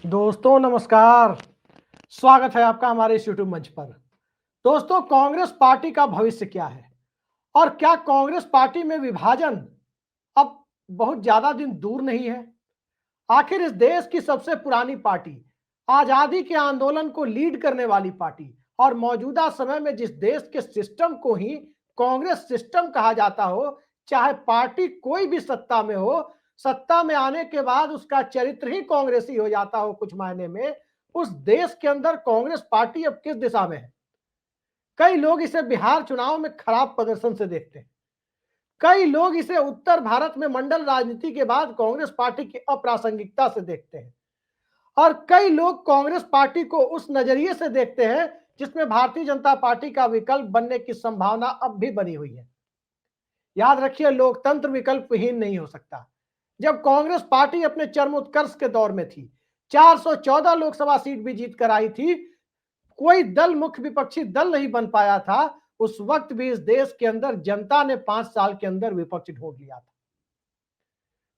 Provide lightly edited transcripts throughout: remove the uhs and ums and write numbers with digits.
दोस्तों नमस्कार। स्वागत है आपका हमारे इस यूट्यूब मंच पर। दोस्तों, कांग्रेस पार्टी का भविष्य क्या है और क्या कांग्रेस पार्टी में विभाजन अब बहुत ज्यादा दिन दूर नहीं है? आखिर इस देश की सबसे पुरानी पार्टी, आजादी के आंदोलन को लीड करने वाली पार्टी और मौजूदा समय में जिस देश के सिस्टम को ही कांग्रेस सिस्टम कहा जाता हो, चाहे पार्टी कोई भी सत्ता में हो, सत्ता में आने के बाद उसका चरित्र ही कांग्रेसी हो जाता हो कुछ मायने में, उस देश के अंदर कांग्रेस पार्टी अब किस दिशा में है? कई लोग इसे बिहार चुनाव में खराब प्रदर्शन से देखते हैं। कई लोग इसे उत्तर भारत में मंडल राजनीति के बाद कांग्रेस पार्टी की अप्रासंगिकता से देखते हैं और कई लोग कांग्रेस पार्टी को उस नजरिए से देखते हैं जिसमें भारतीय जनता पार्टी का विकल्प बनने की संभावना अब भी बनी हुई है। याद रखिए, लोकतंत्र विकल्पहीन नहीं हो सकता। जब कांग्रेस पार्टी अपने चरमोत्कर्ष के दौर में थी, 414 लोकसभा सीट भी जीत कर आई थी, कोई दल मुख्य विपक्षी दल नहीं बन पाया था। उस वक्त भी इस देश के अंदर जनता ने 5 साल के अंदर विपक्ष ढूंढ लिया था।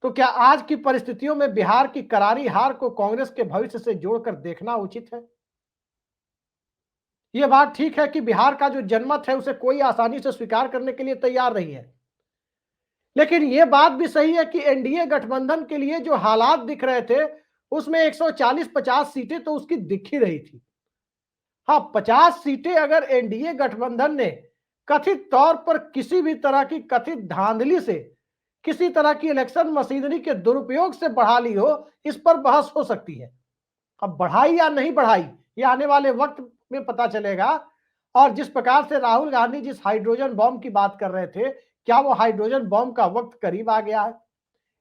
तो क्या आज की परिस्थितियों में बिहार की करारी हार को कांग्रेस के भविष्य से जोड़कर देखना उचित है? यह बात ठीक है कि बिहार का जो जनमत है उसे कोई आसानी से स्वीकार करने के लिए तैयार नहीं है, लेकिन यह बात भी सही है कि एनडीए गठबंधन के लिए जो हालात दिख रहे थे उसमें 140-50 सीटें तो उसकी दिख ही रही थी। हाँ, 50 सीटें अगर एनडीए गठबंधन ने कथित तौर पर किसी भी तरह की कथित धांधली से, किसी तरह की इलेक्शन मशीनरी के दुरुपयोग से बढ़ा ली हो, इस पर बहस हो सकती है। अब बढ़ाई या नहीं बढ़ाई, ये आने वाले वक्त में पता चलेगा। और जिस प्रकार से राहुल गांधी जिस हाइड्रोजन बॉम्ब की बात कर रहे थे, क्या वो हाइड्रोजन बॉम्ब का वक्त करीब आ गया है?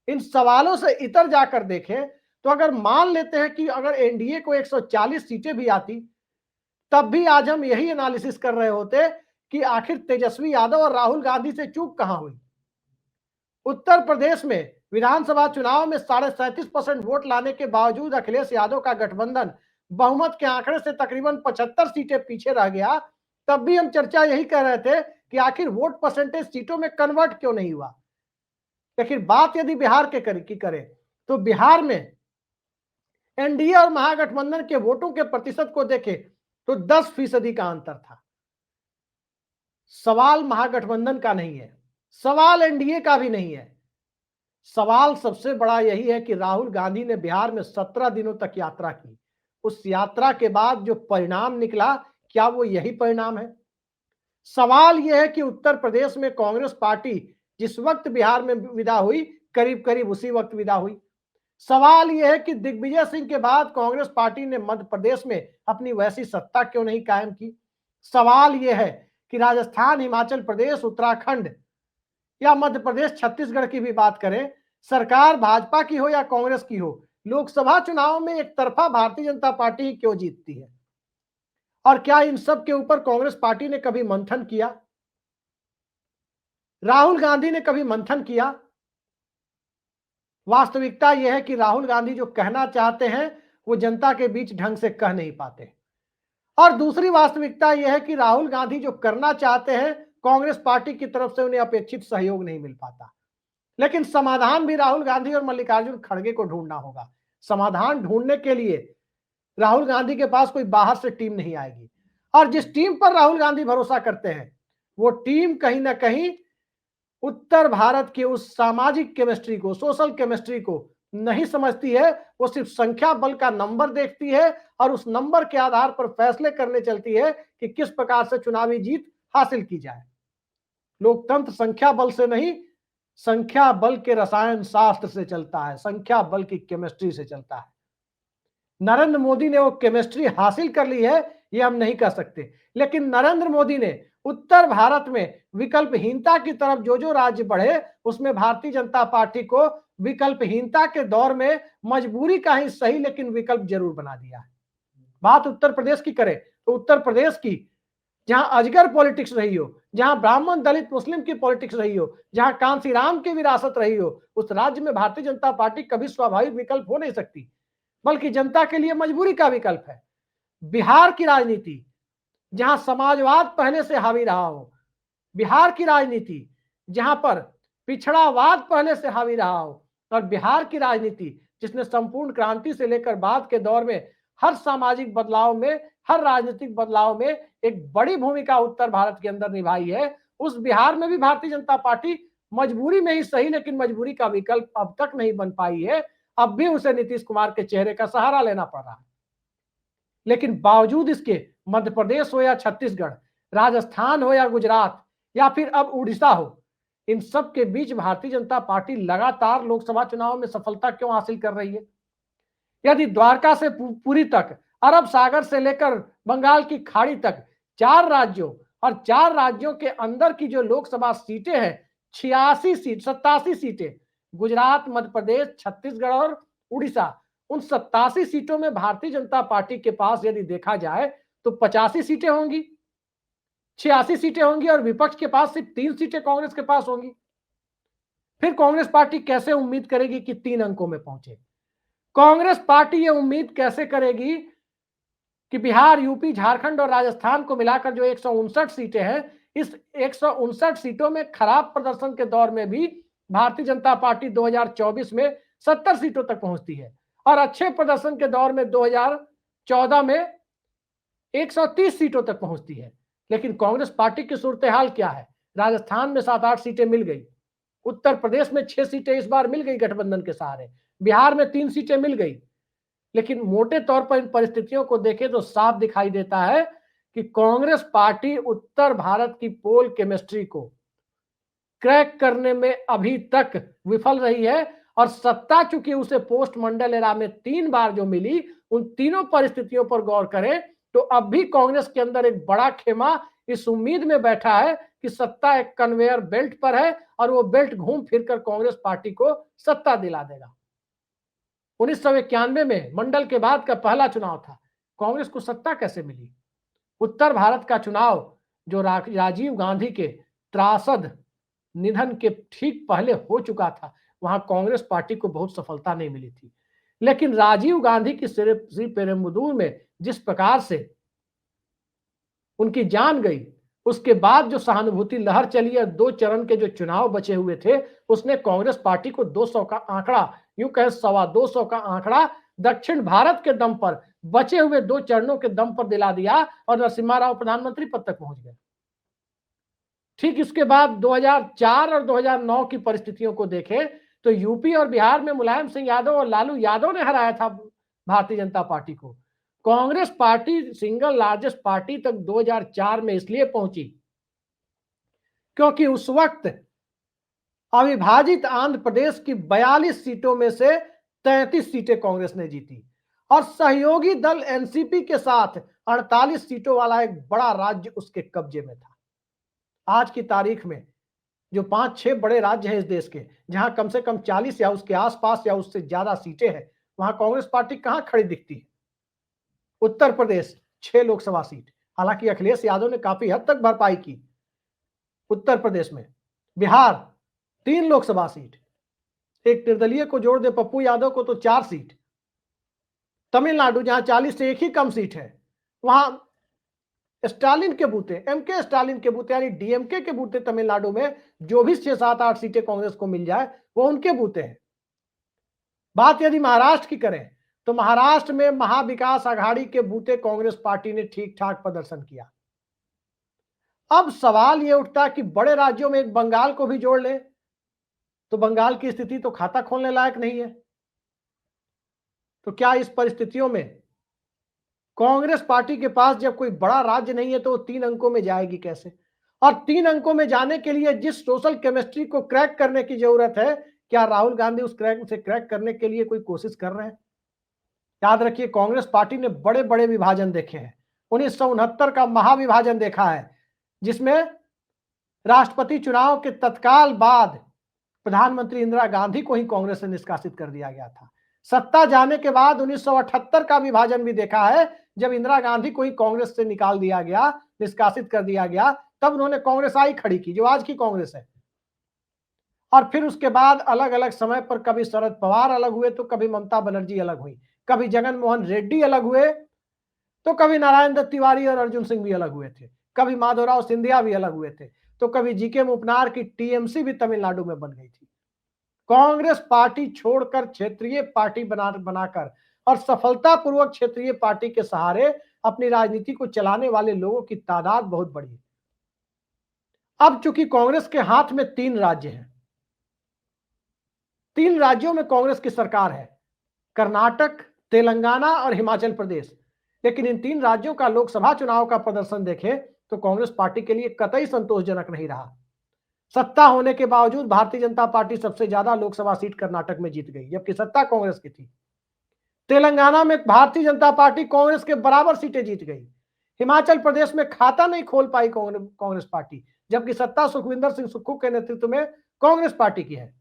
इन सवालों से इतर जाकर देखें तो अगर मान लेते हैं कि अगर एनडीए को 140 सीटें भी आती, तब भी आज हम यही एनालिसिस कर रहे होते कि आखिर तेजस्वी यादव और राहुल गांधी से चूक कहां हुई। उत्तर प्रदेश में विधानसभा चुनाव में 37.5% वोट लाने के बावजूद अखिलेश यादव का गठबंधन बहुमत के आंकड़े से तकरीबन 75 सीटें पीछे रह गया। तब भी हम चर्चा यही कर रहे थे कि आखिर वोट परसेंटेज सीटों में कन्वर्ट क्यों नहीं हुआ। लेकिन बात यदि बिहार के की करें तो बिहार में एनडीए और महागठबंधन के वोटों के प्रतिशत को देखें तो 10% का अंतर था। सवाल महागठबंधन का नहीं है, सवाल एनडीए का भी नहीं है। सवाल सबसे बड़ा यही है कि राहुल गांधी ने बिहार में 17 दिनों तक यात्रा की। उस यात्रा के बाद जो परिणाम निकला, क्या वो यही परिणाम है? सवाल यह है कि उत्तर प्रदेश में कांग्रेस पार्टी जिस वक्त बिहार में विदा हुई, करीब करीब उसी वक्त विदा हुई। सवाल यह है कि दिग्विजय सिंह के बाद कांग्रेस पार्टी ने मध्य प्रदेश में अपनी वैसी सत्ता क्यों नहीं कायम की? सवाल यह है कि राजस्थान, हिमाचल प्रदेश, उत्तराखंड या मध्य प्रदेश, छत्तीसगढ़ की भी बात करें, सरकार भाजपा की हो या कांग्रेस की हो, लोकसभा चुनाव में एक तरफा भारतीय जनता पार्टी ही क्यों जीतती है? और क्या इन सब के ऊपर कांग्रेस पार्टी ने कभी मंथन किया? राहुल गांधी ने कभी मंथन किया? वास्तविकता यह है कि राहुल गांधी जो कहना चाहते हैं वो जनता के बीच ढंग से कह नहीं पाते। और दूसरी वास्तविकता यह है कि राहुल गांधी जो करना चाहते हैं, कांग्रेस पार्टी की तरफ से उन्हें अपेक्षित सहयोग नहीं मिल पाता। लेकिन समाधान भी राहुल गांधी और मल्लिकार्जुन खड़गे को ढूंढना होगा। समाधान ढूंढने के लिए राहुल गांधी के पास कोई बाहर से टीम नहीं आएगी। और जिस टीम पर राहुल गांधी भरोसा करते हैं, वो टीम कहीं ना कहीं उत्तर भारत की उस सामाजिक केमिस्ट्री को, सोशल केमिस्ट्री को नहीं समझती है। वो सिर्फ संख्या बल का नंबर देखती है और उस नंबर के आधार पर फैसले करने चलती है कि किस प्रकार से चुनावी जीत हासिल की जाए। लोकतंत्र संख्या बल से नहीं, संख्या बल के रसायन शास्त्र से चलता है, संख्या बल की केमिस्ट्री से चलता है। नरेंद्र मोदी ने वो केमिस्ट्री हासिल कर ली है, ये हम नहीं कह सकते, लेकिन नरेंद्र मोदी ने उत्तर भारत में विकल्पहीनता की तरफ जो जो राज्य बढ़े, उसमें भारतीय जनता पार्टी को विकल्पहीनता के दौर में मजबूरी का ही सही लेकिन विकल्प जरूर बना दिया है। बात उत्तर प्रदेश की करें तो उत्तर प्रदेश की, जहां अजगर पॉलिटिक्स रही हो, जहां ब्राह्मण दलित मुस्लिम की पॉलिटिक्स रही हो, जहां कांसीराम की विरासत रही हो, उस राज्य में भारतीय जनता पार्टी कभी स्वाभाविक विकल्प हो नहीं सकती, बल्कि जनता के लिए मजबूरी का विकल्प है। बिहार की राजनीति, जहां समाजवाद पहले से हावी रहा हो, बिहार की राजनीति जहां पर पिछड़ावाद पहले से हावी रहा हो, और बिहार की राजनीति जिसने संपूर्ण क्रांति से लेकर बाद के दौर में हर सामाजिक बदलाव में, हर राजनीतिक बदलाव में एक बड़ी भूमिका उत्तर भारत के अंदर निभाई है, उस बिहार में भी भारतीय जनता पार्टी मजबूरी में ही सही, लेकिन मजबूरी का विकल्प अब तक नहीं बन पाई है। अब भी उसे नीतीश कुमार के चेहरे का सहारा लेना पड़ रहा है। लेकिन बावजूद इसके मध्य प्रदेश हो या छत्तीसगढ़, राजस्थान हो या गुजरात या फिर अब उड़ीसा हो, इन सब के बीच भारतीय जनता पार्टी लगातार लोकसभा चुनाव में सफलता क्यों हासिल कर रही है? यदि द्वारका से पुरी तक, अरब सागर से लेकर बंगाल की खाड़ी तक 4 राज्यों और 4 राज्यों के अंदर की जो लोकसभा सीटें हैं, 87 सीटें, गुजरात, मध्य प्रदेश, छत्तीसगढ़ और उड़ीसा, उन 87 सीटों में भारतीय जनता पार्टी के पास यदि देखा जाए तो 85 सीटें होंगी, 86 सीटें होंगी और विपक्ष के पास सिर्फ 3 सीटें कांग्रेस के पास होंगी। फिर कांग्रेस पार्टी कैसे उम्मीद करेगी कि 3 अंकों में पहुंचे? कांग्रेस पार्टी ये उम्मीद कैसे करेगी कि बिहार, यूपी, झारखंड और राजस्थान को मिलाकर जो 159 सीटें हैं, इस 159 सीटों में खराब प्रदर्शन के दौर में भी भारतीय जनता पार्टी 2024 में 70 सीटों तक पहुंचती है और अच्छे प्रदर्शन के दौर में 2014 में 130 सीटों तक पहुंचती है। लेकिन कांग्रेस पार्टी की सूरत हाल क्या है? राजस्थान में 7-8 सीटें मिल गई, उत्तर प्रदेश में 6 सीटें इस बार मिल गई गठबंधन के सहारे, बिहार में 3 सीटें मिल गई। लेकिन मोटे तौर पर इन परिस्थितियों को देखें तो साफ दिखाई देता है कि कांग्रेस पार्टी उत्तर भारत की पोल केमिस्ट्री को क्रैक करने में अभी तक विफल रही है और सत्ता चूंकि उसे पोस्ट मंडल एरा में 3 बार जो मिली, उन तीनों परिस्थितियों पर गौर करें तो अब भी कांग्रेस के अंदर एक बड़ा खेमा इस उम्मीद में बैठा है कि सत्ता एक कन्वेयर बेल्ट पर है और वो बेल्ट घूम फिरकर कांग्रेस पार्टी को सत्ता दिला देगा। 1991 में मंडल के बाद का पहला चुनाव था, कांग्रेस को सत्ता कैसे मिली? उत्तर भारत का चुनाव जो राजीव गांधी के त्रासद निधन के ठीक पहले हो चुका था, वहां कांग्रेस पार्टी को बहुत सफलता नहीं मिली थी। लेकिन राजीव गांधी की श्री पेरुम्बदूर में जिस प्रकार से उनकी जान गई, उसके बाद जो सहानुभूति लहर चली है, 2 चरण के जो चुनाव बचे हुए थे, उसने कांग्रेस पार्टी को 200 का आंकड़ा, यूं कहे 225 का आंकड़ा दक्षिण भारत के दम पर, बचे हुए 2 चरणों के दम पर दिला दिया और नरसिम्हा राव प्रधानमंत्री पद तक पहुंच गए। ठीक इसके बाद 2004 और 2009 की परिस्थितियों को देखें तो यूपी और बिहार में मुलायम सिंह यादव और लालू यादव ने हराया था भारतीय जनता पार्टी को। Congress party single largest party तक 2004 में इसलिए पहुंची क्योंकि उस वक्त अविभाजित आंध्र प्रदेश की 42 सीटों में से 33 सीटें कांग्रेस ने जीती और सहयोगी दल एनसीपी के साथ 48 सीटों वाला एक बड़ा राज्य उसके कब्जे में था। आज की तारीख में जो 5-6 बड़े राज्य हैं इस देश के, जहां कम से कम 40 या उसके आसपास या उससे ज्यादा सीटें हैं, वहां कांग्रेस पार्टी कहां खड़ी दिखती है? उत्तर प्रदेश 6 लोकसभा सीट, हालांकि अखिलेश यादव ने काफी हद तक भरपाई की उत्तर प्रदेश में। बिहार 3 लोकसभा सीट, एक निर्दलीय को जोड़ दे पप्पू यादव को तो 4 सीट। तमिलनाडु जहां 40 से एक ही कम सीट है, वहां स्टालिन के बूते, एमके स्टालिन के बूते यानी डीएमके के बूते तमिलनाडु में जो भी 6-7-8 सीटें कांग्रेस को मिल जाए वो उनके बूते हैं। बात यदि महाराष्ट्र की करें तो महाराष्ट्र में महाविकास आघाड़ी के बूते कांग्रेस पार्टी ने ठीक ठाक प्रदर्शन किया। अब सवाल यह उठता कि बड़े राज्यों में एक बंगाल को भी जोड़ ले तो बंगाल की स्थिति तो खाता खोलने लायक नहीं है। तो क्या इस परिस्थितियों में कांग्रेस पार्टी के पास जब कोई बड़ा राज्य नहीं है तो वो 3 अंकों में जाएगी कैसे? और 3 अंकों में जाने के लिए जिस सोशल केमिस्ट्री को क्रैक करने की जरूरत है, क्या राहुल गांधी उस क्रैक करने के लिए कोई कोशिश कर रहे हैं? याद रखिए, कांग्रेस पार्टी ने बड़े बड़े विभाजन देखे हैं। 1969 का महाविभाजन देखा है, जिसमें राष्ट्रपति चुनाव के तत्काल बाद प्रधानमंत्री इंदिरा गांधी को ही कांग्रेस से निष्कासित कर दिया गया था। सत्ता जाने के बाद 1978 का विभाजन भी देखा है, जब इंदिरा गांधी को ही कांग्रेस से निकाल दिया गया, निष्कासित कर दिया गया, तब उन्होंने कांग्रेस आई खड़ी की जो आज की कांग्रेस है। और फिर उसके बाद अलग अलग समय पर कभी शरद पवार अलग हुए तो कभी ममता बनर्जी अलग हुई, कभी जगन मोहन रेड्डी अलग हुए तो कभी नारायण दत्त तिवारी और अर्जुन सिंह भी अलग हुए थे, कभी माधवराव सिंधिया भी अलग हुए थे, तो कभी जीके मुपनार की टीएमसी भी तमिलनाडु में बन गई थी। कांग्रेस पार्टी छोड़कर क्षेत्रीय पार्टी बनाकर और सफलतापूर्वक क्षेत्रीय पार्टी के सहारे अपनी राजनीति को चलाने वाले लोगों की तादाद बहुत बड़ी है। अब चूंकि कांग्रेस के हाथ में 3 राज्य हैं, 3 राज्यों में कांग्रेस की सरकार है, कर्नाटक, तेलंगाना और हिमाचल प्रदेश। लेकिन इन 3 राज्यों का लोकसभा चुनाव का प्रदर्शन देखें तो कांग्रेस पार्टी के लिए कतई संतोषजनक नहीं रहा। सत्ता होने के बावजूद भारतीय जनता पार्टी सबसे ज्यादा लोकसभा सीट कर्नाटक में जीत गई, जबकि सत्ता कांग्रेस की थी। तेलंगाना में भारतीय जनता पार्टी कांग्रेस के बराबर सीटें जीत गई। हिमाचल प्रदेश में खाता नहीं खोल पाई कांग्रेस पार्टी, जबकि सत्ता सुखविंदर सिंह सुक्खू के नेतृत्व में कांग्रेस पार्टी की है।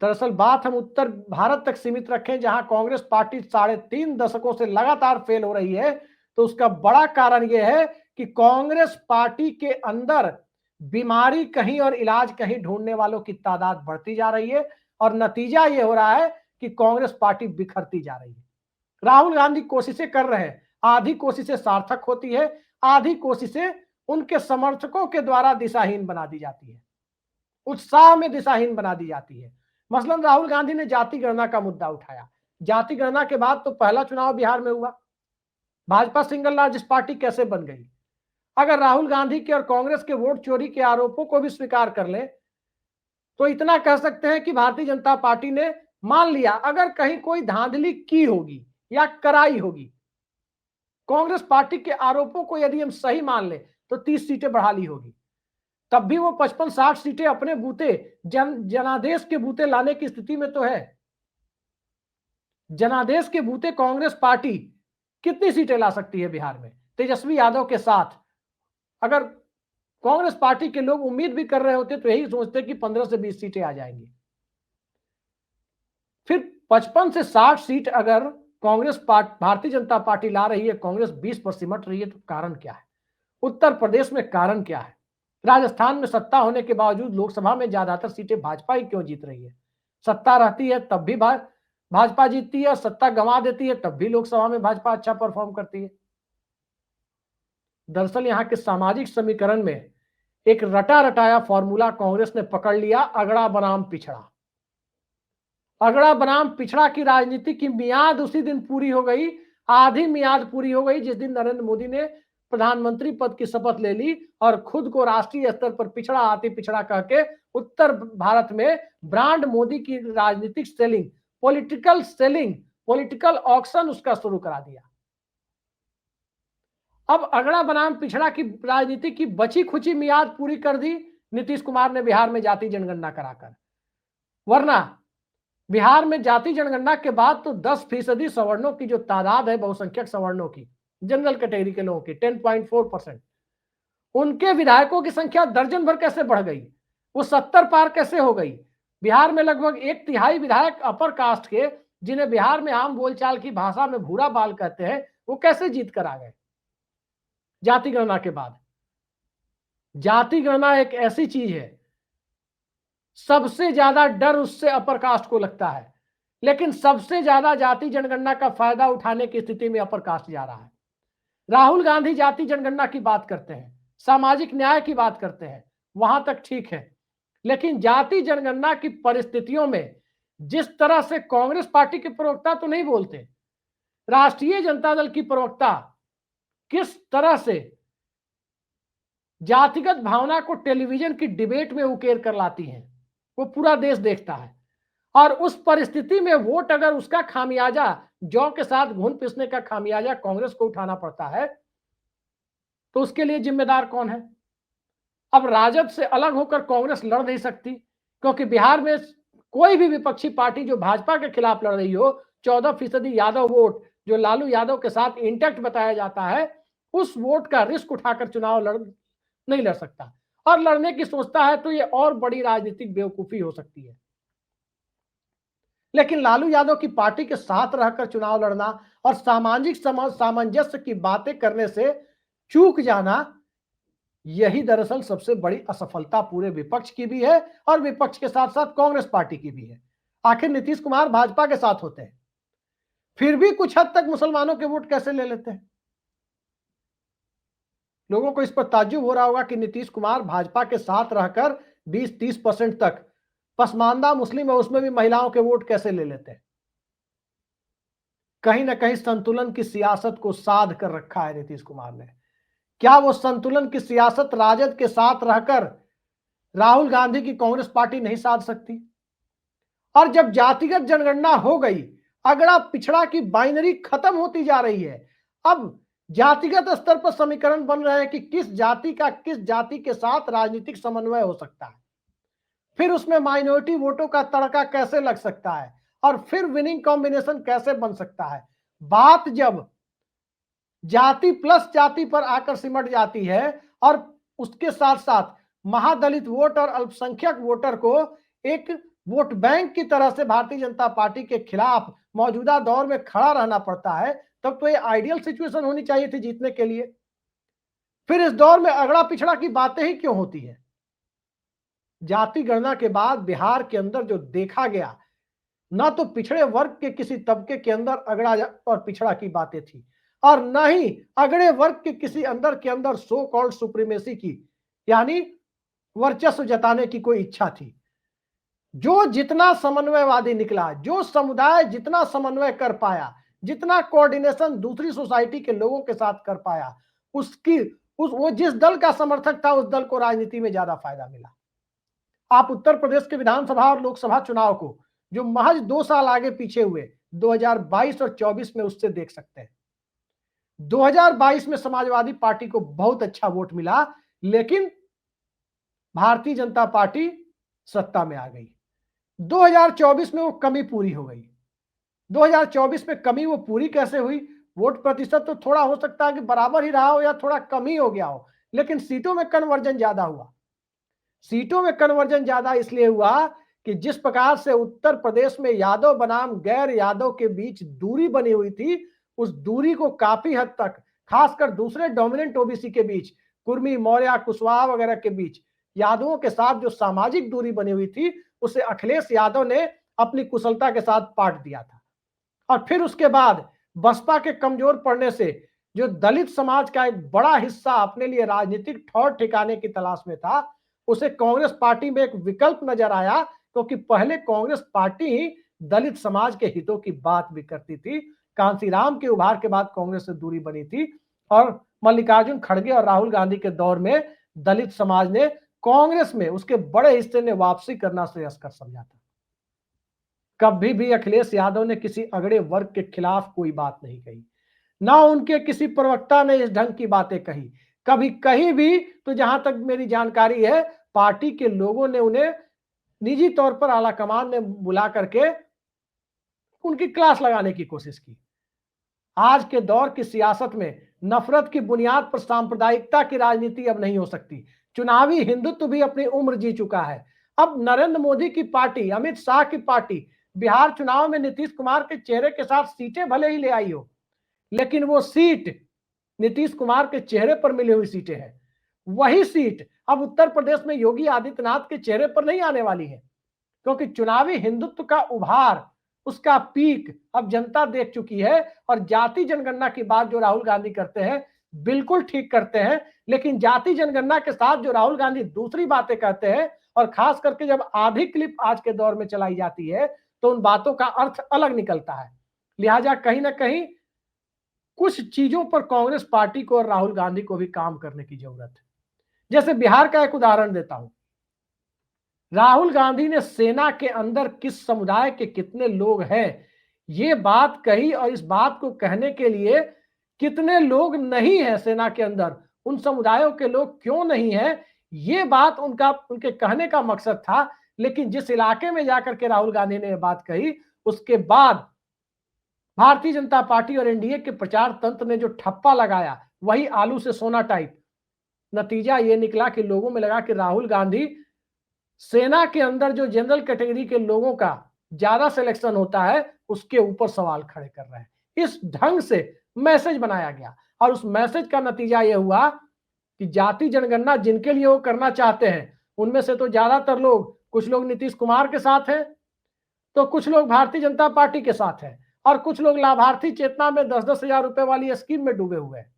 दरअसल बात हम उत्तर भारत तक सीमित रखें, जहां कांग्रेस पार्टी 3.5 दशकों से लगातार फेल हो रही है, तो उसका बड़ा कारण यह है कि कांग्रेस पार्टी के अंदर बीमारी कहीं और इलाज कहीं ढूंढने वालों की तादाद बढ़ती जा रही है और नतीजा यह हो रहा है कि कांग्रेस पार्टी बिखरती जा रही है। राहुल गांधी कोशिशें कर रहे हैं, आधी कोशिशें सार्थक होती है, आधी कोशिशें उनके समर्थकों के द्वारा दिशाहीन बना दी जाती है, उत्साह में दिशाहीन बना दी जाती है। मसलन राहुल गांधी ने जाति गणना का मुद्दा उठाया। जाति गणना के बाद तो पहला चुनाव बिहार में हुआ, भाजपा सिंगल लार्जेस्ट पार्टी कैसे बन गई? अगर राहुल गांधी के और कांग्रेस के वोट चोरी के आरोपों को भी स्वीकार कर ले तो इतना कह सकते हैं कि भारतीय जनता पार्टी ने मान लिया, अगर कहीं कोई धांधली की होगी या कराई होगी, कांग्रेस पार्टी के आरोपों को यदि हम सही मान ले तो 30 सीटें बढ़ा ली होगी। तब भी वो 55-60 सीटें अपने बूते जनादेश के बूते लाने की स्थिति में तो है। जनादेश के बूते कांग्रेस पार्टी कितनी सीटें ला सकती है बिहार में? तेजस्वी यादव के साथ अगर कांग्रेस पार्टी के लोग उम्मीद भी कर रहे होते तो यही सोचते कि 15 से 20 सीटें आ जाएंगी। फिर 55 से 60 सीट अगर कांग्रेस भारतीय जनता पार्टी ला रही है, कांग्रेस 20 पर सिमट रही है, तो कारण क्या है? उत्तर प्रदेश में कारण क्या है? राजस्थान में सत्ता होने के बावजूद लोकसभा में ज्यादातर सीटें भाजपा ही क्यों जीत रही है? सत्ता रहती है तब भी भाजपा जीतती है, सत्ता गंवा देती है तब भी लोकसभा में भाजपा अच्छा परफॉर्म करती है। दरअसल यहां के सामाजिक समीकरण में एक रटा रटाया फॉर्मूला कांग्रेस ने पकड़ लिया, अगड़ा बनाम पिछड़ा। अगड़ा बनाम पिछड़ा की राजनीति की मियाद उसी दिन पूरी हो गई, आधी मियाद पूरी हो गई जिस दिन नरेंद्र मोदी ने प्रधानमंत्री पद की शपथ ले ली और खुद को राष्ट्रीय स्तर पर पिछड़ा आती पिछड़ा कह के उत्तर भारत में ब्रांड मोदी की राजनीतिक सेलिंग, पॉलिटिकल ऑक्शन उसका शुरू करा दिया। अब अगड़ा बनाम पिछड़ा की राजनीति की बची खुची मियाद पूरी कर दी नीतीश कुमार ने बिहार में जाति जनगणना कराकर। वरना बिहार में जाति जनगणना के बाद तो 10% सवर्णों की जो तादाद है, बहुसंख्यक सवर्णों की, जनरल कैटेगरी के लोगों की 10.4%, उनके विधायकों की संख्या दर्जन भर कैसे बढ़ गई? वो 70 पार कैसे हो गई? बिहार में लगभग 1/3 विधायक अपर कास्ट के, जिन्हें बिहार में आम बोलचाल की भाषा में भूरा बाल कहते हैं, वो कैसे जीत कर आ गए जाति गणना के बाद? जाति गणना एक ऐसी चीज है, सबसे ज्यादा डर उससे अपर कास्ट को लगता है, लेकिन सबसे ज्यादा जाति जनगणना का फायदा उठाने की स्थिति में अपर कास्ट जा रहा है। राहुल गांधी जाति जनगणना की बात करते हैं, सामाजिक न्याय की बात करते हैं, वहां तक ठीक है, लेकिन जाति जनगणना की परिस्थितियों में जिस तरह से कांग्रेस पार्टी के प्रवक्ता तो नहीं बोलते, राष्ट्रीय जनता दल की प्रवक्ता किस तरह से जातिगत भावना को टेलीविजन की डिबेट में उकेर कर लाती हैं, वो पूरा देश देखता है। और उस परिस्थिति में वोट अगर उसका खामियाजा, जौ के साथ घुन पिसने का खामियाजा कांग्रेस को उठाना पड़ता है, तो उसके लिए जिम्मेदार कौन है? अब राजद से अलग होकर कांग्रेस लड़ नहीं सकती, क्योंकि बिहार में कोई भी विपक्षी पार्टी जो भाजपा के खिलाफ लड़ रही हो, 14% यादव वोट जो लालू यादव के साथ इंटैक्ट बताया जाता है, उस वोट का रिस्क उठाकर चुनाव नहीं लड़ सकता, और लड़ने की सोचता है तो ये और बड़ी राजनीतिक बेवकूफी हो सकती है। लेकिन लालू यादव की पार्टी के साथ रहकर चुनाव लड़ना और सामाजिक सामंजस्य की बातें करने से चूक जाना, यही दरअसल सबसे बड़ी असफलता पूरे विपक्ष की भी है और विपक्ष के साथ साथ कांग्रेस पार्टी की भी है। आखिर नीतीश कुमार भाजपा के साथ होते हैं, फिर भी कुछ हद तक मुसलमानों के वोट कैसे ले लेते हैं? लोगों को इस पर ताज्जुब हो रहा होगा कि नीतीश कुमार भाजपा के साथ रहकर 20-30% तक पसमानदा मुस्लिम है उसमें भी महिलाओं के वोट कैसे ले लेते हैं। कहीं ना कहीं संतुलन की सियासत को साध कर रखा है नीतीश कुमार ने। क्या वो संतुलन की सियासत राजद के साथ रहकर राहुल गांधी की कांग्रेस पार्टी नहीं साध सकती? और जब जातिगत जनगणना हो गई, अगड़ा पिछड़ा की बाइनरी खत्म होती जा रही है। अब जातिगत स्तर पर समीकरण बन रहे हैं कि किस जाति का किस जाति के साथ राजनीतिक समन्वय हो सकता है, फिर उसमें माइनॉरिटी वोटों का तड़का कैसे लग सकता है, और फिर विनिंग कॉम्बिनेशन कैसे बन सकता है। बात जब जाति प्लस जाति पर आकर सिमट जाती है और उसके साथ साथ महादलित वोट और अल्पसंख्यक वोटर को एक वोट बैंक की तरह से भारतीय जनता पार्टी के खिलाफ मौजूदा दौर में खड़ा रहना पड़ता है, तब तो ये आइडियल सिचुएशन होनी चाहिए थी जीतने के लिए। फिर इस दौर में अगड़ा पिछड़ा की बातें ही क्यों होती है? जाति गणना के बाद बिहार के अंदर जो देखा गया, ना तो पिछड़े वर्ग के किसी तबके के अंदर अगड़ा और पिछड़ा की बातें थी, और न ही अगड़े वर्ग के किसी अंदर के अंदर सो कॉल्ड सुप्रीमेसी की, यानी वर्चस्व जताने की कोई इच्छा थी। जो जितना समन्वयवादी निकला, जो समुदाय जितना समन्वय कर पाया, जितना कोऑर्डिनेशन दूसरी सोसाइटी के लोगों के साथ कर पाया, वो जिस दल का समर्थक था उस दल को राजनीति में ज्यादा फायदा मिला। आप उत्तर प्रदेश के विधानसभा और लोकसभा चुनाव को जो महज 2 साल आगे पीछे हुए 2022 और 24 में उससे देख सकते हैं। 2022 में समाजवादी पार्टी को बहुत अच्छा वोट मिला, लेकिन भारतीय जनता पार्टी सत्ता में आ गई। 2024 में वो कमी पूरी हो गई। 2024 में कमी वो पूरी कैसे हुई? वोट प्रतिशत तो थोड़ा हो सकता है कि बराबर ही रहा हो या थोड़ा कम ही हो गया हो, लेकिन सीटों में कन्वर्जन ज्यादा हुआ। सीटों में कन्वर्जन ज्यादा इसलिए हुआ कि जिस प्रकार से उत्तर प्रदेश में यादव बनाम गैर यादव के बीच दूरी बनी हुई थी, उस दूरी को काफी हद तक, खासकर दूसरे डोमिनेंट ओबीसी के बीच, कुर्मी, मौर्य, कुशवाहा वगैरह के बीच यादवों के साथ जो सामाजिक दूरी बनी हुई थी, उसे अखिलेश यादव ने अपनी कुशलता के साथ पाट दिया था। और फिर उसके बाद बसपा के कमजोर पड़ने से जो दलित समाज का एक बड़ा हिस्सा अपने लिए राजनीतिक ठौर ठिकाने की तलाश में था, उसे कांग्रेस पार्टी में एक विकल्प नजर आया, क्योंकि पहले कांग्रेस पार्टी ही दलित समाज के हितों की बात भी करती थी। कांसीराम के उभार के बाद कांग्रेस से दूरी बनी थी, और मल्लिकार्जुन खड़गे और राहुल गांधी के दौर में दलित समाज ने कांग्रेस में उसके बड़े हिस्से ने वापसी करना श्रेयस्कर समझा था। कभी भी अखिलेश यादव ने किसी अगड़े वर्ग के खिलाफ कोई बात नहीं कही, ना उनके किसी प्रवक्ता ने इस ढंग की बातें कही, कभी कहीं भी। तो जहां तक मेरी जानकारी है, पार्टी के लोगों ने उन्हें निजी तौर पर आलाकमान ने बुला करके उनकी क्लास लगाने की कोशिश की। आज के दौर की सियासत में नफरत की बुनियाद पर सांप्रदायिकता की राजनीति अब नहीं हो सकती। चुनावी हिंदुत्व भी अपनी उम्र जी चुका है। अब नरेंद्र मोदी की पार्टी, अमित शाह की पार्टी बिहार चुनाव में नीतीश कुमार के चेहरे के साथ सीटें भले ही ले आई हो, लेकिन वो सीट नीतीश कुमार के चेहरे पर मिली हुई सीटें हैं। वही सीट अब उत्तर प्रदेश में योगी आदित्यनाथ के चेहरे पर नहीं आने वाली है, क्योंकि चुनावी हिंदुत्व का उभार, उसका पीक अब जनता देख चुकी है। और जाति जनगणना की बात जो राहुल गांधी करते हैं, बिल्कुल ठीक करते हैं, लेकिन जाति जनगणना के साथ जो राहुल गांधी दूसरी बातें कहते हैं, और खास करके जब आधी क्लिप आज के दौर में चलाई जाती है, तो उन बातों का अर्थ अलग निकलता है। लिहाजा कहीं ना कहीं कुछ चीजों पर कांग्रेस पार्टी को और राहुल गांधी को भी काम करने की जरूरत है। जैसे बिहार का एक उदाहरण देता हूं। राहुल गांधी ने सेना के अंदर किस समुदाय के कितने लोग हैं, ये बात कही, और इस बात को कहने के लिए कितने लोग नहीं है सेना के अंदर, उन समुदायों के लोग क्यों नहीं है, ये बात उनके कहने का मकसद था। लेकिन जिस इलाके में जाकर के राहुल गांधी ने यह बात कही, उसके बाद भारतीय जनता पार्टी और एनडीए के प्रचार तंत्र ने जो ठप्पा लगाया, वही आलू से सोना टाइप। नतीजा ये निकला कि लोगों में लगा कि राहुल गांधी सेना के अंदर जो जनरल कैटेगरी के लोगों का ज्यादा सिलेक्शन होता है, उसके ऊपर सवाल खड़े कर रहे हैं। इस ढंग से मैसेज बनाया गया, और उस मैसेज का नतीजा यह हुआ कि जाति जनगणना जिनके लिए वो करना चाहते हैं, उनमें से तो ज्यादातर लोग, कुछ लोग नीतीश कुमार के साथ हैं, तो कुछ लोग भारतीय जनता पार्टी के साथ हैं, और कुछ लोग लाभार्थी चेतना में 10-10 हजार रुपए वाली स्कीम में डूबे हुए हैं।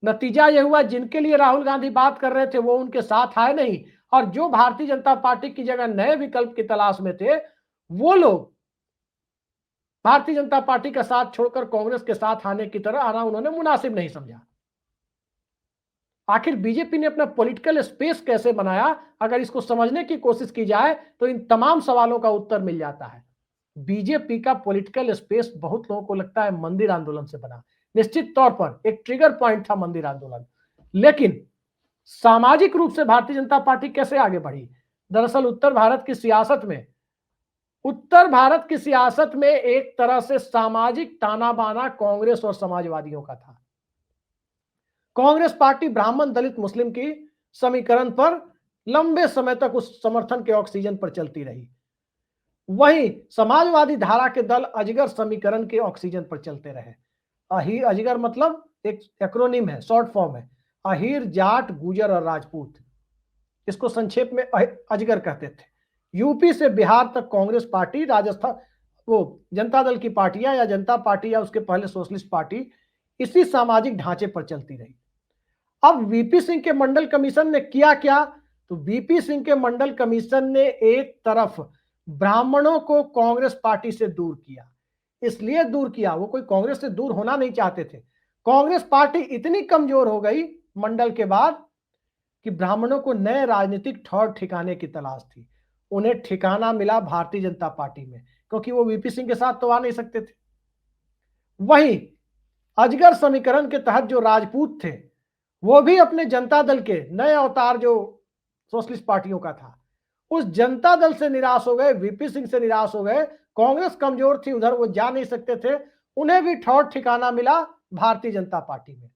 नतीजा यह हुआ, जिनके लिए राहुल गांधी बात कर रहे थे वो उनके साथ आए नहीं, और जो भारतीय जनता पार्टी की जगह नए विकल्प की तलाश में थे, वो लोग भारतीय जनता पार्टी का साथ छोड़कर कांग्रेस के साथ आने की तरह आना उन्होंने मुनासिब नहीं समझा। आखिर बीजेपी ने अपना पॉलिटिकल स्पेस कैसे बनाया, अगर इसको समझने की कोशिश की जाए तो इन तमाम सवालों का उत्तर मिल जाता है। बीजेपी का पॉलिटिकल स्पेस बहुत लोगों को लगता है मंदिर आंदोलन से बना। निश्चित तौर पर एक ट्रिगर पॉइंट था मंदिर आंदोलन, लेकिन सामाजिक रूप से भारतीय जनता पार्टी कैसे आगे बढ़ी? दरअसल उत्तर भारत की सियासत में एक तरह से सामाजिक ताना बाना कांग्रेस और समाजवादियों का था। कांग्रेस पार्टी ब्राह्मण दलित मुस्लिम की समीकरण पर लंबे समय तक उस समर्थन के ऑक्सीजन पर चलती रही। वहीं समाजवादी धारा के दल अजगर समीकरण के ऑक्सीजन पर चलते रहे। अजगर मतलब एक एक्रोनिम है, शॉर्ट फॉर्म है, अहीर, जाट, गुजर और राजपूत। इसको संक्षेप में अजगर कहते थे। यूपी से बिहार तक कांग्रेस पार्टी, राजस्थान वो जनता दल की पार्टियां या जनता पार्टी या उसके पहले सोशलिस्ट पार्टी इसी सामाजिक ढांचे पर चलती रही। अब वीपी सिंह के मंडल कमीशन ने किया क्या? तो वीपी सिंह के मंडल कमीशन ने एक तरफ ब्राह्मणों को कांग्रेस पार्टी से दूर किया। इसलिए दूर किया, वो कोई कांग्रेस से दूर होना नहीं चाहते थे। कांग्रेस पार्टी इतनी कमजोर हो गई मंडल के बाद कि ब्राह्मणों को नए राजनीतिक ठौर ठिकाने की तलाश थी। उन्हें ठिकाना मिला भारतीय जनता पार्टी में, क्योंकि वो वीपी सिंह के साथ तो आ नहीं सकते थे। वहीं अजगर समीकरण के तहत जो राजपूत थे, वो भी अपने जनता दल के नए अवतार जो सोशलिस्ट पार्टियों का था, उस जनता दल से निराश हो गए, वीपी सिंह से निराश हो गए। कांग्रेस कमजोर थी, उधर वो जा नहीं सकते थे, उन्हें भी ठौर ठिकाना मिला भारतीय जनता पार्टी में।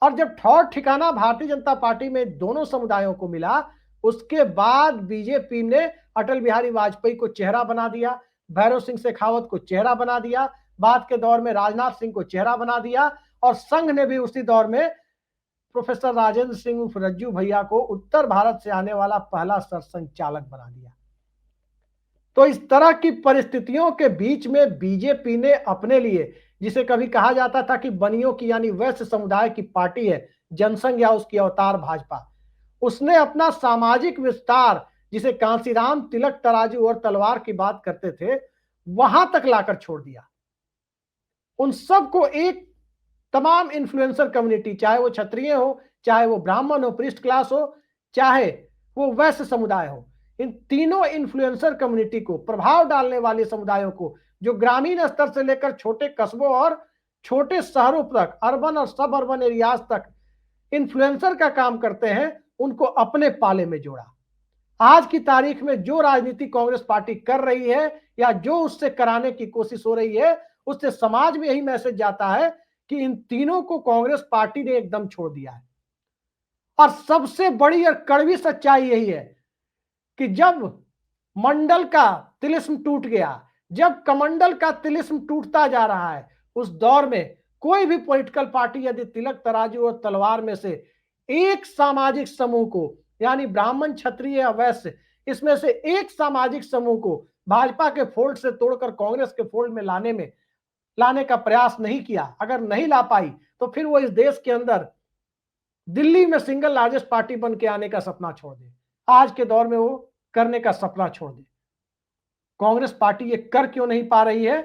और जब ठौर ठिकाना भारतीय जनता पार्टी में दोनों समुदायों को मिला, उसके बाद बीजेपी ने अटल बिहारी वाजपेयी को चेहरा बना दिया, भैरव सिंह शेखावत को चेहरा बना दिया, बाद के दौर में राजनाथ सिंह को चेहरा बना दिया, और संघ ने भी उसी दौर में प्रोफेसर राजेंद्र सिंह उर्फ रज्जू भैया को उत्तर भारत से आने वाला पहला सरसंघचालक बना दिया। तो इस तरह की परिस्थितियों के बीच में बीजेपी ने अपने लिए, जिसे कभी कहा जाता था कि बनियों की यानी वैश्य समुदाय की पार्टी है जनसंघ या उसकी अवतार भाजपा, उसने अपना सामाजिक विस्तार, जिसे कांसीराम, तिलक, तराजू और तलवार की बात करते थे, वहां तक लाकर छोड़ दिया। उन सबको एक तमाम इन्फ्लुएंसर कम्युनिटी, चाहे वो क्षत्रिय हो, चाहे वो ब्राह्मण हो, पृष्ठ क्लास हो, चाहे वो वैश्य समुदाय हो, इन तीनों इन्फ्लुएंसर कम्युनिटी को, प्रभाव डालने वाले समुदायों को, जो ग्रामीण स्तर से लेकर छोटे कस्बों और छोटे शहरों तक, अर्बन और सब अर्बन एरियाज तक इन्फ्लुएंसर का काम करते हैं, उनको अपने पाले में जोड़ा। आज की तारीख में जो राजनीति कांग्रेस पार्टी कर रही है या जो उससे कराने की कोशिश हो रही है, उससे समाज में यही मैसेज जाता है कि इन तीनों को कांग्रेस पार्टी ने एकदम छोड़ दिया है। और सबसे बड़ी और कड़वी सच्चाई यही है कि जब मंडल का तिलिस्म टूट गया, जब कमंडल का तिलिस्म टूटता जा रहा है, उस दौर में कोई भी पॉलिटिकल पार्टी यदि तिलक, तराजू और तलवार में से एक सामाजिक समूह को, यानी ब्राह्मण, क्षत्रिय या वैश्य, इसमें से एक सामाजिक समूह को भाजपा के फोल्ड से तोड़कर कांग्रेस के फोल्ड में लाने का प्रयास नहीं किया, अगर नहीं ला पाई, तो फिर वो इस देश के अंदर दिल्ली में सिंगल लार्जेस्ट पार्टी बन के आने का सपना छोड़ दे, आज के दौर में वो करने का सपना छोड़ दे। कांग्रेस पार्टी ये कर क्यों नहीं पा रही है?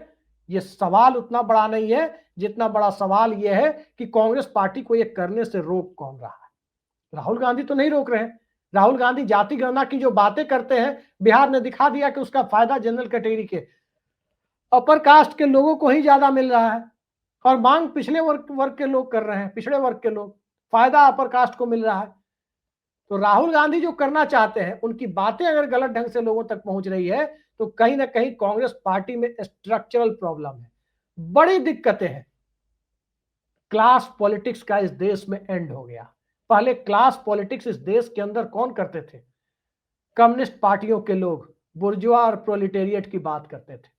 ये सवाल उतना बड़ा नहीं है जितना बड़ा सवाल ये है कि कांग्रेस पार्टी को ये करने से रोक कौन रहा है? राहुल गांधी तो नहीं रोक रहे हैं। राहुल गांधी जाति गणना की जो बातें करते हैं, बिहार ने दिखा दिया कि उसका फायदा जनरल कैटेगरी के, अपर कास्ट के लोगों को ही ज्यादा मिल रहा है, और मांग पिछले वर्ग के लोग कर रहे हैं, पिछड़े वर्ग के लोग, फायदा अपर कास्ट को मिल रहा है। तो राहुल गांधी जो करना चाहते हैं, उनकी बातें अगर गलत ढंग से लोगों तक पहुंच रही है, तो कहीं ना कहीं कांग्रेस पार्टी में स्ट्रक्चरल प्रॉब्लम है, बड़ी दिक्कतें हैं। क्लास पॉलिटिक्स का इस देश में एंड हो गया। पहले क्लास पॉलिटिक्स इस देश के अंदर कौन करते थे? कम्युनिस्ट पार्टियों के लोग बुर्जुआ और प्रोलिटेरिएट की बात करते थे,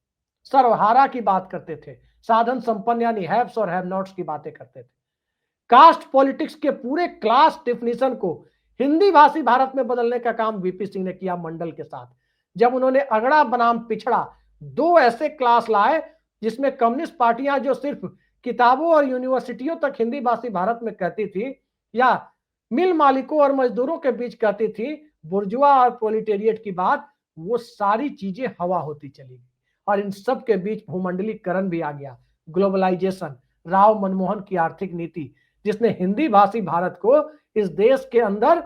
सर्वहारा की बात करते थे, साधन संपन्न यानी हैव्स और हैव नॉट्स की बातें करते थे। कास्ट पॉलिटिक्स के पूरे क्लास डिफिनेशन को हिंदी भाषी भारत में बदलने का काम वीपी सिंह ने किया मंडल के साथ, जब उन्होंने अगड़ा बनाम पिछड़ा दो ऐसे क्लास लाए जिसमें कम्युनिस्ट पार्टियां जो सिर्फ किताबों और यूनिवर्सिटियों तक हिंदी भाषी भारत में कहती थी या मिल मालिकों और मजदूरों के बीच कहती थी, बुर्जुआ और प्रोलिटेरिएट की बात, वो सारी चीजें हवा होती चली गई और इन सब के बीच भूमंडलीकरण भी आ गया, ग्लोबलाइजेशन, राव मनमोहन की आर्थिक नीति, जिसने हिंदी भाषी भारत को इस देश के अंदर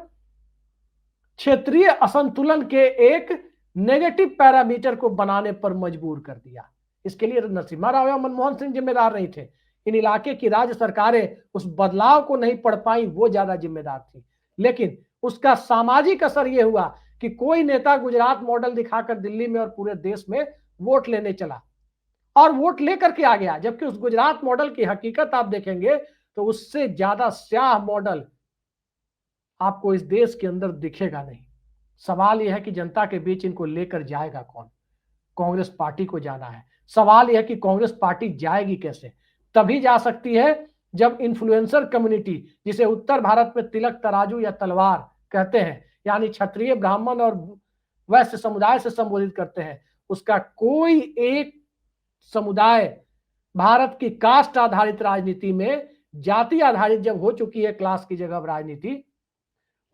क्षेत्रीय असंतुलन के एक नेगेटिव पैरामीटर को बनाने पर मजबूर कर दिया। इसके लिए नरसिम्हा राव या मनमोहन सिंह जिम्मेदार नहीं थे, इन इलाके की राज्य सरकारें उस बदलाव को नहीं पढ़ पाई, वो ज्यादा जिम्मेदार थी। लेकिन उसका सामाजिक असर यह हुआ कि कोई नेता गुजरात मॉडल दिखाकर दिल्ली में और पूरे देश में वोट लेने चला और वोट लेकर के आ गया, जबकि उस गुजरात मॉडल की हकीकत आप देखेंगे तो उससे ज्यादा स्याह मॉडल आपको इस देश के अंदर दिखेगा नहीं। सवाल यह है कि जनता के बीच इनको लेकर जाएगा कौन? कांग्रेस पार्टी को जाना है। सवाल यह है कि कांग्रेस पार्टी जाएगी कैसे? तभी जा सकती है जब इन्फ्लुएंसर कम्युनिटी, जिसे उत्तर भारत में तिलक तराजू या तलवार कहते हैं, यानी क्षत्रिय ब्राह्मण और वैश्य समुदाय से संबोधित करते हैं, उसका कोई एक समुदाय भारत की कास्ट आधारित राजनीति में जाति आधारित जब हो चुकी है क्लास की जगह राजनीति,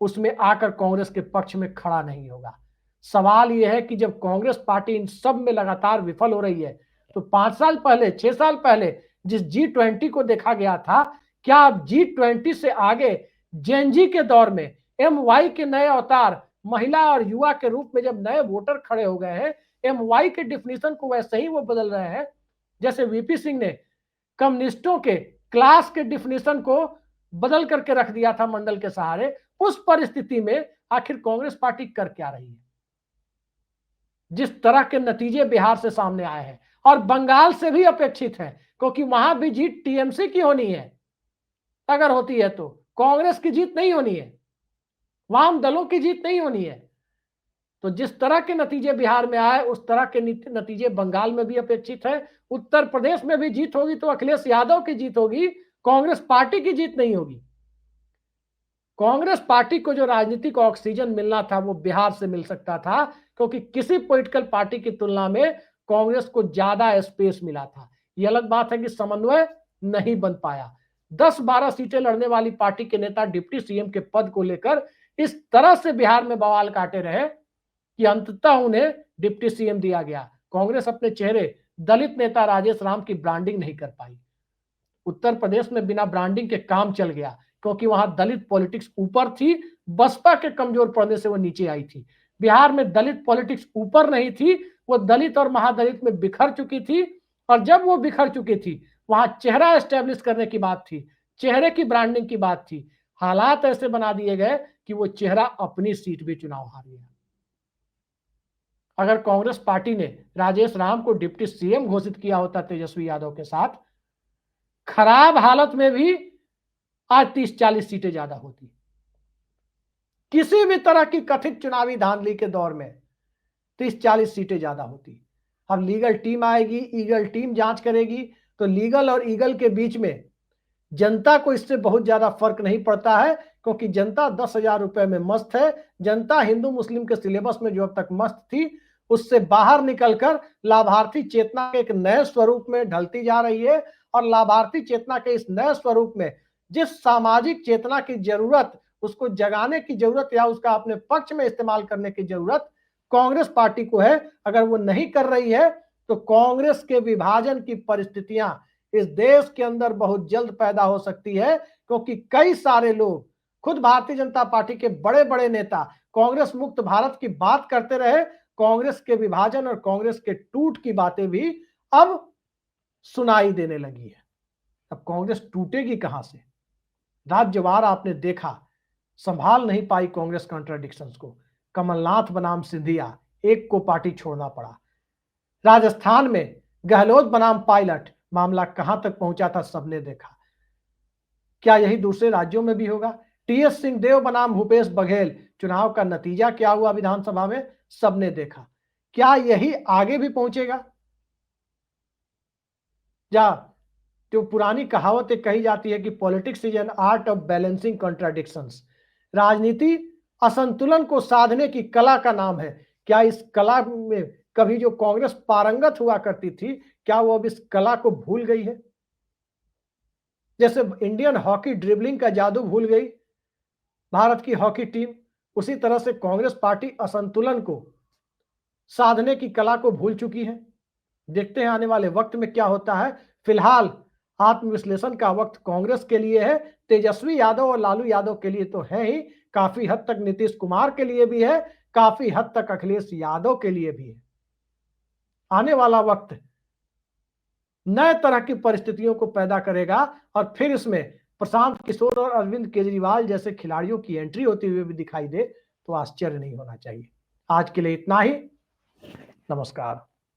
उसमें आकर कांग्रेस के पक्ष में खड़ा नहीं होगा। सवाल यह है कि जब कांग्रेस पार्टी इन सब में लगातार विफल हो रही है, तो 5 साल पहले 6 साल पहले जिस G20 को देखा गया था, क्या अब G20 से आगे जेनजी के दौर में MY के नए अवतार महिला और युवा के रूप में जब नए वोटर खड़े हो गए हैं, MY के डिफिनीशन को वैसे ही वो बदल रहे हैं जैसे VP सिंह ने कम्युनिस्टों के क्लास के डिफिनीशन को बदल करके रख दिया था मंडल के सहारे। उस परिस्थिति में आखिर कांग्रेस पार्टी कर क्या रही है? जिस तरह के नतीजे बिहार से सामने आए हैं और बंगाल से भी अपेक्षित है, क्योंकि वहां भी जीत टीएमसी की होनी है, अगर होती है तो कांग्रेस की जीत नहीं होनी है, वाम दलों की जीत नहीं होनी है। तो जिस तरह के नतीजे बिहार में आए, उस तरह के नतीजे बंगाल में भी अपेक्षित है। उत्तर प्रदेश में भी जीत होगी तो अखिलेश यादव की जीत होगी, कांग्रेस पार्टी की जीत नहीं होगी। कांग्रेस पार्टी को जो राजनीतिक ऑक्सीजन मिलना था वो बिहार से मिल सकता था, क्योंकि किसी पॉलिटिकल पार्टी की तुलना में कांग्रेस को ज्यादा स्पेस मिला था। ये अलग बात है कि समन्वय नहीं बन पाया। 10-12 सीटें लड़ने वाली पार्टी के नेता डिप्टी सीएम के पद को लेकर इस तरह से बिहार में बवाल काटे रहे कि अंततः उन्हें डिप्टी सीएम दिया गया। कांग्रेस अपने चेहरे दलित नेता राजेश राम की ब्रांडिंग नहीं कर पाई। उत्तर प्रदेश में बिना ब्रांडिंग के काम चल गया, क्योंकि वहां दलित पॉलिटिक्स ऊपर थी, बसपा के कमजोर पड़ने से वो नीचे आई थी। बिहार में दलित पॉलिटिक्स ऊपर नहीं थी, वो दलित और महादलित में बिखर चुकी थी, और जब वो बिखर चुकी थी वहां चेहरा एस्टेब्लिश करने की बात थी, चेहरे की ब्रांडिंग की बात थी। हालात ऐसे बना दिए गए कि वो चेहरा अपनी सीट भी चुनाव हार गया। अगर कांग्रेस पार्टी ने राजेश राम को डिप्टी सीएम घोषित किया होता तेजस्वी यादव के साथ, खराब हालत में भी आज 30-40 सीटें ज्यादा होती। किसी भी तरह की कथित चुनावी धांधली के दौर में 30-40 सीटें ज्यादा होती। अब लीगल टीम आएगी, ईगल टीम जांच करेगी, तो लीगल और ईगल के बीच में जनता को इससे बहुत ज्यादा फर्क नहीं पड़ता है, क्योंकि जनता 10,000 रुपए में मस्त है। जनता हिंदू मुस्लिम के सिलेबस में जो अब तक मस्त थी, उससे बाहर निकलकर लाभार्थी चेतना के एक नए स्वरूप में ढलती जा रही है। और लाभार्थी चेतना के इस नए स्वरूप में जिस सामाजिक चेतना की जरूरत, उसको जगाने की जरूरत या उसका अपने पक्ष में इस्तेमाल करने की जरूरत कांग्रेस पार्टी को है, अगर वो नहीं कर रही है तो कांग्रेस के विभाजन की परिस्थितियां इस देश के अंदर बहुत जल्द पैदा हो सकती है। क्योंकि कई सारे लोग, खुद भारतीय जनता पार्टी के बड़े बड़े नेता कांग्रेस मुक्त भारत की बात करते रहे, कांग्रेस के विभाजन और कांग्रेस के टूट की बातें भी अब सुनाई देने लगी है। अब कांग्रेस टूटेगी कहां से? राज्यवार आपने देखा, संभाल नहीं पाई कांग्रेस कॉन्ट्राडिक्शंस को। कमलनाथ बनाम सिंधिया, एक को पार्टी छोड़ना पड़ा। राजस्थान में गहलोत बनाम पायलट, मामला कहां तक पहुंचा था सबने देखा। क्या यही दूसरे राज्यों में भी होगा? टीएस सिंहदेव बनाम भूपेश बघेल, चुनाव का नतीजा क्या हुआ विधानसभा में सबने देखा। क्या यही आगे भी पहुंचेगा? या जो पुरानी कहावत एक कही जाती है कि politics is an art of balancing contradictions, राजनीति असंतुलन को साधने की कला का नाम है। क्या इस कला में कभी जो कांग्रेस पारंगत हुआ करती थी, क्या वो अब इस कला को भूल गई है? जैसे इंडियन हॉकी ड्रिबलिंग का जादू भूल गई भारत की हॉकी टीम, उसी तरह से कांग्रेस पार्टी असंतुलन को साधने की कला को भूल चुकी है। देखते हैं आने वाले वक्त में क्या होता है। फिलहाल आत्मविश्लेषण का वक्त कांग्रेस के लिए है, तेजस्वी यादव और लालू यादव के लिए तो है ही, काफी हद तक नीतीश कुमार के लिए भी है, काफी हद तक अखिलेश यादव के लिए भी है। आने वाला वक्त नए तरह की परिस्थितियों को पैदा करेगा और फिर इसमें प्रशांत किशोर और अरविंद केजरीवाल जैसे खिलाड़ियों की एंट्री होती हुई भी दिखाई दे तो आश्चर्य नहीं होना चाहिए। आज के लिए इतना ही। नमस्कार।